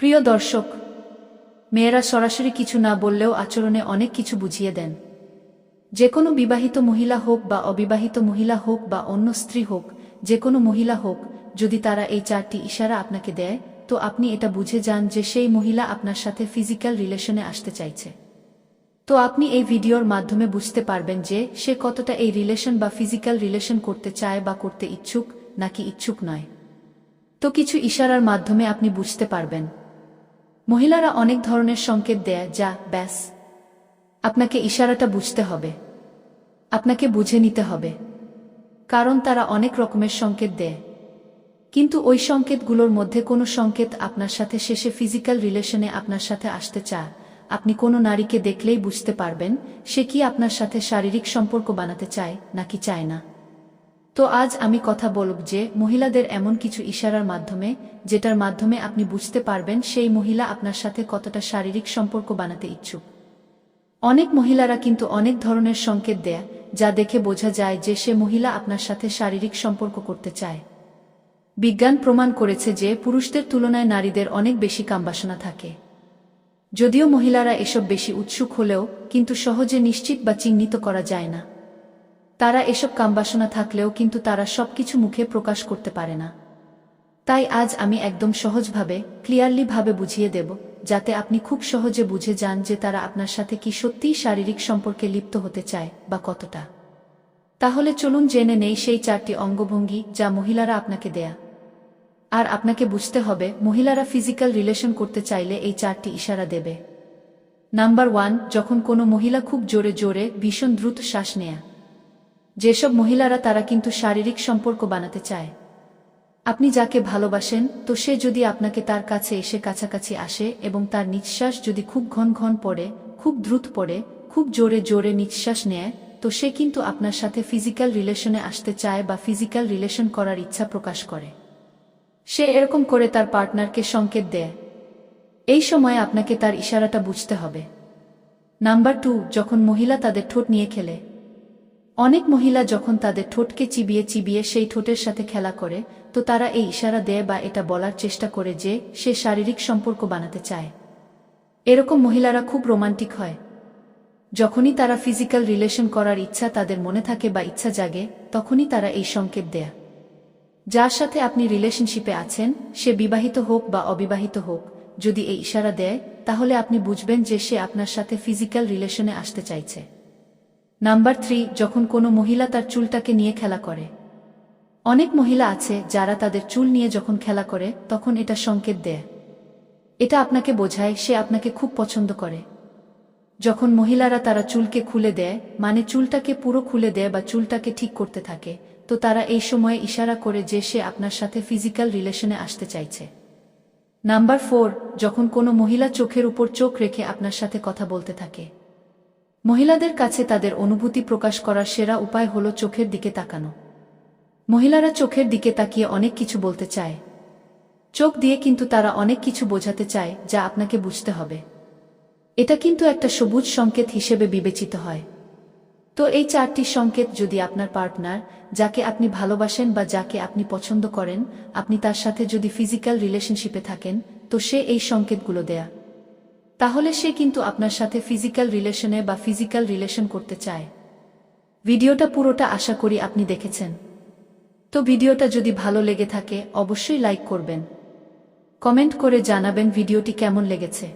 প্রিয় দর্শক, মেয়েরা সরাসরি কিছু না বললেও আচরণে অনেক কিছু বুঝিয়ে দেন। যে কোনো বিবাহিত মহিলা হোক বা অবিবাহিত মহিলা হোক বা অন্য স্ত্রী হোক, যে কোনো মহিলা হোক, যদি তারা এই 4টি ইশারা আপনাকে দেয়, তো আপনি এটা বুঝে যান যে সেই মহিলা আপনার সাথে ফিজিক্যাল রিলেশনে আসতে চাইছে। তো আপনি এই ভিডিওর মাধ্যমে বুঝতে পারবেন যে সে কতটা এই রিলেশন বা ফিজিক্যাল রিলেশন করতে চায় বা করতে ইচ্ছুক নাকি ইচ্ছুক নয়। তো কিছু ইশারার মাধ্যমে আপনি বুঝতে পারবেন। মহিলারা অনেক ধরনের সংকেত দেয়, যা ব্যাস আপনাকে ইশারাটা বুঝতে হবে, আপনাকে বুঝে নিতে হবে, কারণ তারা অনেক রকমের সংকেত দেয়। কিন্তু ওই সংকেতগুলোর মধ্যে কোনো সংকেত আপনার সাথে শেষে ফিজিক্যাল রিলেশনে আপনার সাথে আসতে চায়। আপনি কোনো নারীকে দেখলেই বুঝতে পারবেন সে কি আপনার সাথে শারীরিক সম্পর্ক বানাতে চায় নাকি চায় না। তো আজ আমি কথা বলব যে মহিলাদের এমন কিছু ইশারার মাধ্যমে, যেটার মাধ্যমে আপনি বুঝতে পারবেন সেই মহিলা আপনার সাথে কতটা শারীরিক সম্পর্ক বানাতে ইচ্ছুক। অনেক মহিলারা কিন্তু অনেক ধরনের সংকেত দেয়, যা দেখে বোঝা যায় যে সে মহিলা আপনার সাথে শারীরিক সম্পর্ক করতে চায়। বিজ্ঞান প্রমাণ করেছে যে পুরুষদের তুলনায় নারীদের অনেক বেশি কামবাসনা থাকে। যদিও মহিলারা এসব বেশি উৎসুক হলেও কিন্তু সহজে নিশ্চিত বা চিহ্নিত করা যায় না। তারা এসব কামবাসনা থাকলেও কিন্তু তারা সবকিছু মুখে প্রকাশ করতে পারে না। তাই আজ আমি একদম সহজভাবে, ক্লিয়ারলি ভাবে বুঝিয়ে দেব, যাতে আপনি খুব সহজে বুঝে যান যে তারা আপনার সাথে কি সত্যিই শারীরিক সম্পর্কে লিপ্ত হতে চায় বা কতটা। তাহলে চলুন জেনে নেই সেই 4টি অঙ্গভঙ্গি যা মহিলারা আপনাকে দেয়া। আর আপনাকে বুঝতে হবে মহিলারা ফিজিক্যাল রিলেশন করতে চাইলে এই 4টি ইশারা দেবে। নাম্বার 1, যখন কোনো মহিলা খুব জোরে জোরে ভীষণ দ্রুত শ্বাস নেয়। যেসব মহিলারা তারা কিন্তু শারীরিক সম্পর্ক বানাতে চায়। আপনি যাকে ভালোবাসেন তো সে যদি আপনাকে তার কাছে এসে কাছাকাছি আসে এবং তার নিঃশ্বাস যদি খুব ঘন ঘন পড়ে, খুব দ্রুত পড়ে, খুব জোরে জোরে নিঃশ্বাস নেয়, তো সে কিন্তু আপনার সাথে ফিজিক্যাল রিলেশনে আসতে চায় বা ফিজিক্যাল রিলেশন করার ইচ্ছা প্রকাশ করে। সে এরকম করে তার পার্টনারকে সংকেত দেয়। এই সময় আপনাকে তার ইশারাটা বুঝতে হবে। নাম্বার 2, যখন মহিলা তাদের ঠোঁট নিয়ে খেলে। অনেক মহিলা যখন তাদের ঠোঁটকে চিবিয়ে চিবিয়ে সেই ঠোঁটের সাথে খেলা করে, তো তারা এই ইশারা দেয় বা এটা বলার চেষ্টা করে যে সে শারীরিক সম্পর্ক বানাতে চায়। এরকম মহিলারা খুব রোমান্টিক হয়। যখনই তারা ফিজিক্যাল রিলেশন করার ইচ্ছা তাদের মনে থাকে বা ইচ্ছা জাগে, তখনই তারা এই সংকেত দেয়। যার সাথে আপনি রিলেশনশিপে আছেন, সে বিবাহিত হোক বা অবিবাহিত হোক, যদি এই ইশারা দেয় তাহলে আপনি বুঝবেন যে সে আপনার সাথে ফিজিক্যাল রিলেশনে আসতে চাইছে। নাম্বার 3, যখন কোনো মহিলা তার চুলটাকে নিয়ে খেলা করে। অনেক মহিলা আছে যারা তাদের চুল নিয়ে যখন খেলা করে তখন এটা সংকেত দেয়। এটা আপনাকে বোঝায় সে আপনাকে খুব পছন্দ করে। যখন মহিলারা তারা চুলকে খুলে দেয়, মানে চুলটাকে পুরো খুলে দেয় বা চুলটাকে ঠিক করতে থাকে, তো তারা এই সময়ে ইশারা করে যে সে আপনার সাথে ফিজিক্যাল রিলেশনে আসতে চাইছে। নাম্বার 4, যখন কোনো মহিলা চোখের উপর চোখ রেখে আপনার সাথে কথা বলতে থাকে। মহিলাদের কাছে তাদের অনুভূতি প্রকাশ করার সেরা উপায় হলো চোখের দিকে তাকানো। মহিলারা চোখের দিকে তাকিয়ে অনেক কিছু বলতে চায়। চোখ দিয়ে কিন্তু তারা অনেক কিছু বোঝাতে চায়, যা আপনাকে বুঝতে হবে। এটা কিন্তু একটা সবুজ সংকেত হিসেবে বিবেচিত হয়। তো এই 4টি সংকেত যদি আপনার পার্টনার, যাকে আপনি ভালোবাসেন বা যাকে আপনি পছন্দ করেন, আপনি তার সাথে যদি ফিজিক্যাল রিলেশনশিপে থাকেন, তো সে এই সংকেতগুলো দেয়া, তাহলে সে কিন্তু আপনার সাথে ফিজিক্যাল রিলেশনে বা ফিজিক্যাল রিলেশন করতে চায়। ভিডিওটা পুরোটা আশা করি আপনি দেখেছেন। তো ভিডিওটা যদি ভালো লেগে থাকে অবশ্যই লাইক করবেন, কমেন্ট করে জানাবেন ভিডিওটি কেমন লেগেছে।